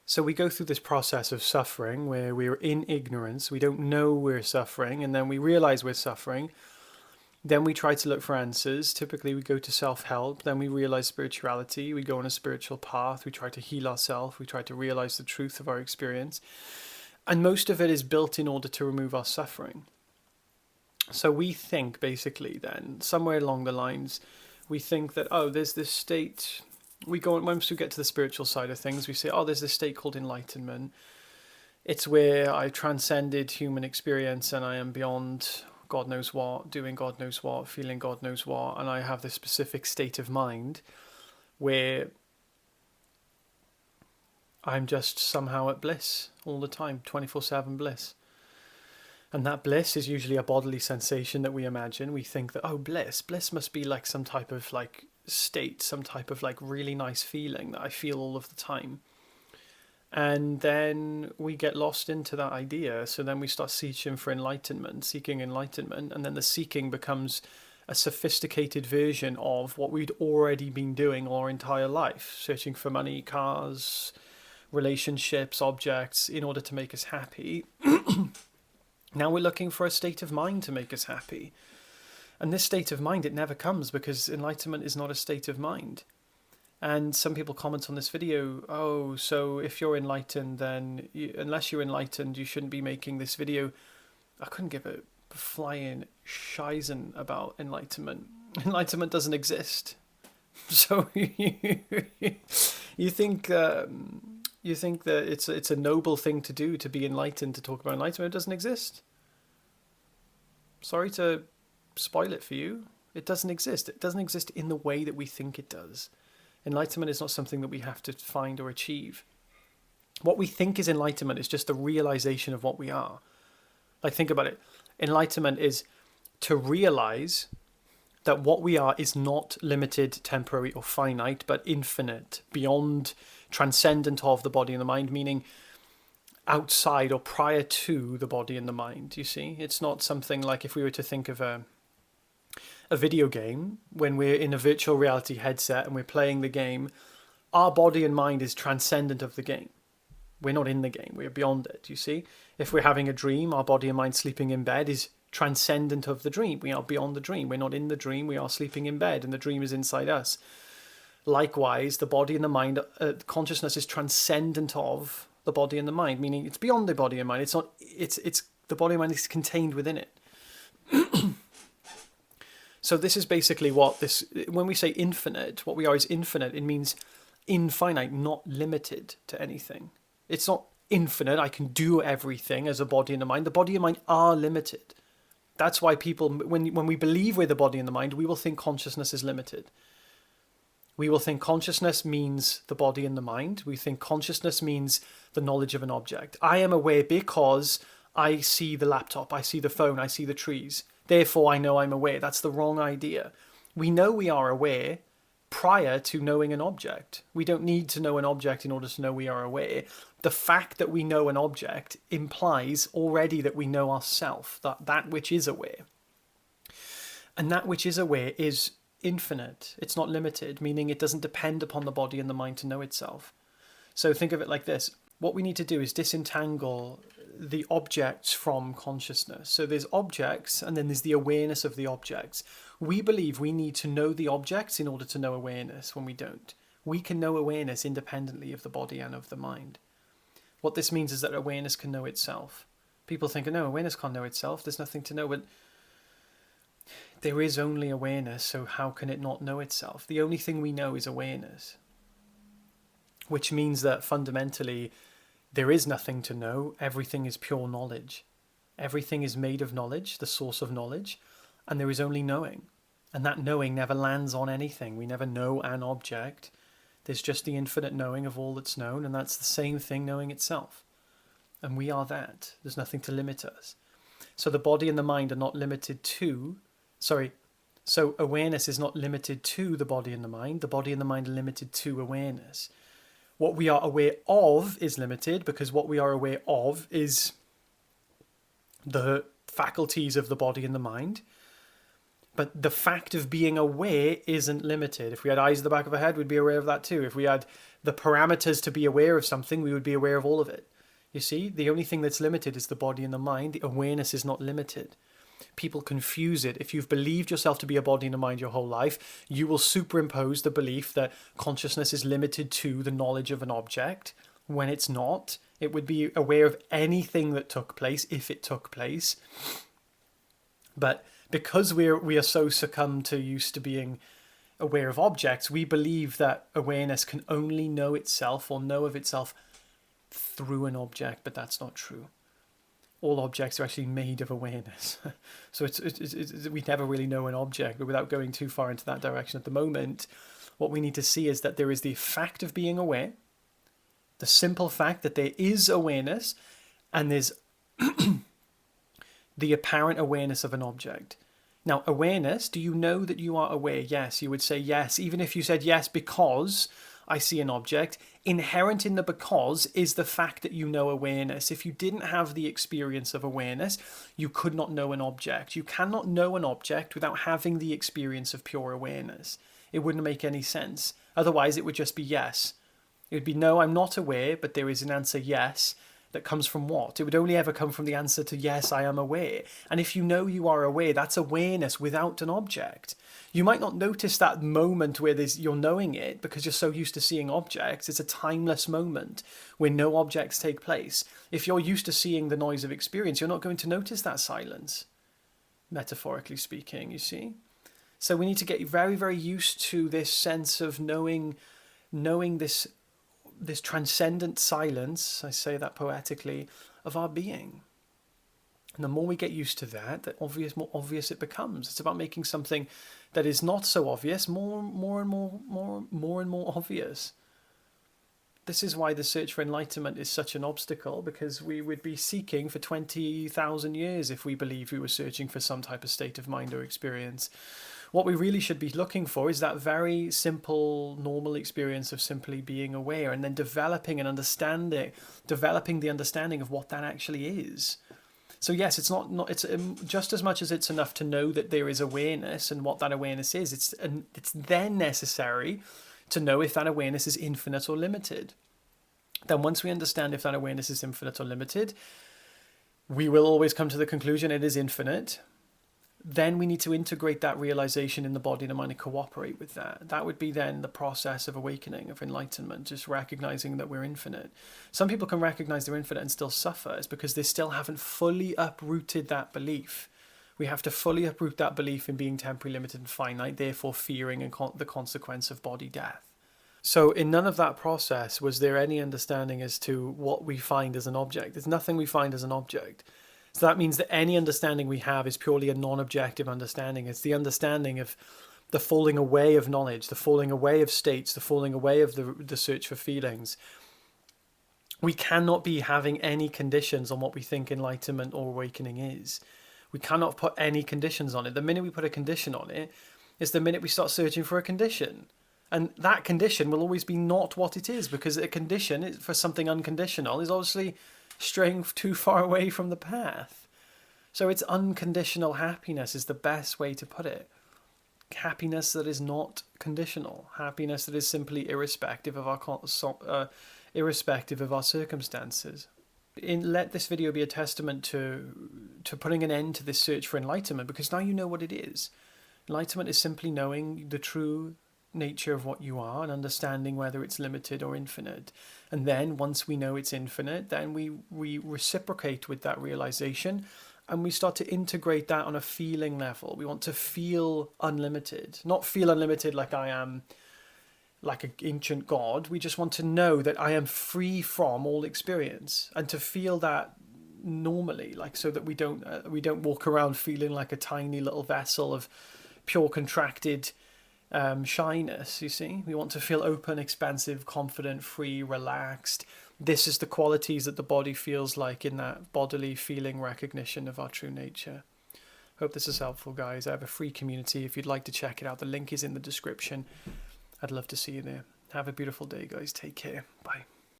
So we go through this process of suffering where we're in ignorance, we don't know we're suffering, and then we realize we're suffering. Then we try to look for answers. Typically, we go to self-help. Then we realize spirituality. We go on a spiritual path. We try to heal ourselves. We try to realize the truth of our experience. And most of it is built in order to remove our suffering. So we think, basically, then, somewhere along the lines, we think that, oh, there's this state. We go, once we get to the spiritual side of things, we say, oh, there's this state called enlightenment. It's where I transcended human experience and I am beyond God knows what, doing God knows what, feeling God knows what, and I have this specific state of mind where I'm just somehow at bliss all the time, 24/7 bliss. And that bliss is usually a bodily sensation that we imagine. We think that, oh, bliss must be like some type of like state, some type of like really nice feeling that I feel all of the time. And then we get lost into that idea. So then we start seeking enlightenment. And then the seeking becomes a sophisticated version of what we'd already been doing our entire life, searching for money, cars, relationships, objects in order to make us happy. Now we're looking for a state of mind to make us happy. And this state of mind, it never comes because enlightenment is not a state of mind. And some people comment on this video, oh, so if you're enlightened, then unless you're enlightened, you shouldn't be making this video. I couldn't give a flying shizen about enlightenment. Enlightenment doesn't exist. So you think that it's a noble thing to do to be enlightened, to talk about enlightenment. It doesn't exist. Sorry to spoil it for you. It doesn't exist. It doesn't exist in the way that we think it does. Enlightenment is not something that we have to find or achieve. What we think is enlightenment is just the realization of what we are. Like, think about it. Enlightenment is to realize that what we are is not limited, temporary, or finite, but infinite, beyond, transcendent of the body and the mind, meaning outside or prior to the body and the mind, you see? It's not something like if we were to think of a video game, when we're in a virtual reality headset and we're playing the game, our body and mind is transcendent of the game. We're not in the game, we're beyond it, you see? If we're having a dream, our body and mind sleeping in bed is transcendent of the dream. We are beyond the dream. We're not in the dream, we are sleeping in bed and the dream is inside us. Likewise, the body and the mind, consciousness is transcendent of the body and the mind, meaning it's beyond the body and mind. It's not, it's the body and mind is contained within it. So this is basically what this, when we say infinite, what we are is infinite. It means infinite, not limited to anything. It's not infinite. I can do everything as a body and a mind. The body and mind are limited. That's why people, when we believe we're the body and the mind, we will think consciousness is limited. We will think consciousness means the body and the mind. We think consciousness means the knowledge of an object. I am aware because I see the laptop, I see the phone, I see the trees. Therefore, I know I'm aware. That's the wrong idea. We know we are aware prior to knowing an object. We don't need to know an object in order to know we are aware. The fact that we know an object implies already that we know ourself, that which is aware. And that which is aware is infinite. It's not limited, meaning it doesn't depend upon the body and the mind to know itself. So think of it like this. What we need to do is disentangle the objects from consciousness. So there's objects and then there's the awareness of the objects. We believe we need to know the objects in order to know awareness when we don't. We can know awareness independently of the body and of the mind. What this means is that awareness can know itself. People think, no, awareness can't know itself. There's nothing to know, but there is only awareness, so how can it not know itself? The only thing we know is awareness, which means that fundamentally there is nothing to know. Everything is pure knowledge. Everything is made of knowledge, the source of knowledge, and there is only knowing. And that knowing never lands on anything. We never know an object. There's just the infinite knowing of all that's known, and that's the same thing knowing itself. And we are that. There's nothing to limit us. So the body and the mind are not limited to, so awareness is not limited to the body and the mind. The body and the mind are limited to awareness. What we are aware of is limited because what we are aware of is the faculties of the body and the mind. But the fact of being aware isn't limited. If we had eyes at the back of our head, we'd be aware of that too. If we had the parameters to be aware of something, we would be aware of all of it. You see, the only thing that's limited is the body and the mind. The awareness is not limited. People confuse it. If you've believed yourself to be a body and a mind your whole life, you will superimpose the belief that consciousness is limited to the knowledge of an object, when it's not. It would be aware of anything that took place, if it took place. But because we are so succumbed to used to being aware of objects, we believe that awareness can only know itself or know of itself through an object, but that's not true. All objects are actually made of awareness. So we never really know an object, but without going too far into that direction at the moment, what we need to see is that there is the fact of being aware, the simple fact that there is awareness, and there's the apparent awareness of an object. Now, awareness, do you know that you are aware? Yes, you would say yes, even if you said yes because I see an object. Inherent in the because is the fact that you know awareness. If you didn't have the experience of awareness, you could not know an object. You cannot know an object without having the experience of pure awareness. It wouldn't make any sense. Otherwise, it would just be yes. It would be no, I'm not aware, but there is an answer yes. That comes from what? It would only ever come from the answer to yes, I am aware. And if you know you are aware, that's awareness without an object. You might not notice that moment where you're knowing it because you're so used to seeing objects. It's a timeless moment where no objects take place. If you're used to seeing the noise of experience, you're not going to notice that silence, metaphorically speaking, you see. So we need to get very, very used to this sense of knowing this transcendent silence, I say that poetically, of our being. And the more we get used to that, the more obvious it becomes. It's about making something that is not so obvious more and more obvious. This is why the search for enlightenment is such an obstacle, because we would be seeking for 20,000 years if we believed we were searching for some type of state of mind or experience. What we really should be looking for is that very simple, normal experience of simply being aware, and then developing the understanding of what that actually is. So yes, it's not it's just as much as it's enough to know that there is awareness and what that awareness is. It's then necessary to know if that awareness is infinite or limited. Then once we understand if that awareness is infinite or limited, we will always come to the conclusion it is infinite. Then we need to integrate that realization in the body and the mind and cooperate with that. That would be then the process of awakening, of enlightenment, just recognizing that we're infinite. Some people can recognize they're infinite and still suffer. It's because they still haven't fully uprooted that belief. We have to fully uproot that belief in being temporary, limited, and finite, therefore fearing the consequence of body death. So in none of that process was there any understanding as to what we find as an object. There's nothing we find as an object. So that means that any understanding we have is purely a non-objective understanding. It's the understanding of the falling away of knowledge, the falling away of states, the falling away of the search for feelings. We cannot be having any conditions on what we think enlightenment or awakening is. We cannot put any conditions on it. The minute we put a condition on it is the minute we start searching for a condition. And that condition will always be not what it is, because a condition for something unconditional is obviously straying too far away from the path. So it's unconditional happiness is the best way to put it. Happiness that is not conditional. Happiness that is simply irrespective of our circumstances. Let this video be a testament to putting an end to this search for enlightenment, because now you know what it is. Enlightenment is simply knowing the true nature of what you are and understanding whether it's limited or infinite. And then once we know it's infinite, then we reciprocate with that realization and we start to integrate that on a feeling level. We want to feel unlimited, not feel unlimited like I am like an ancient god. We just want to know that I am free from all experience, and to feel that normally, like so that we don't walk around feeling like a tiny little vessel of pure contracted shyness. You see, we want to feel open, expansive, confident, free, relaxed. This is the qualities that the body feels like in that bodily feeling recognition of our true nature. Hope this is helpful, guys. I have a free community if you'd like to check it out. The link is in the description. I'd love to see you there. Have a beautiful day, guys. Take care. Bye.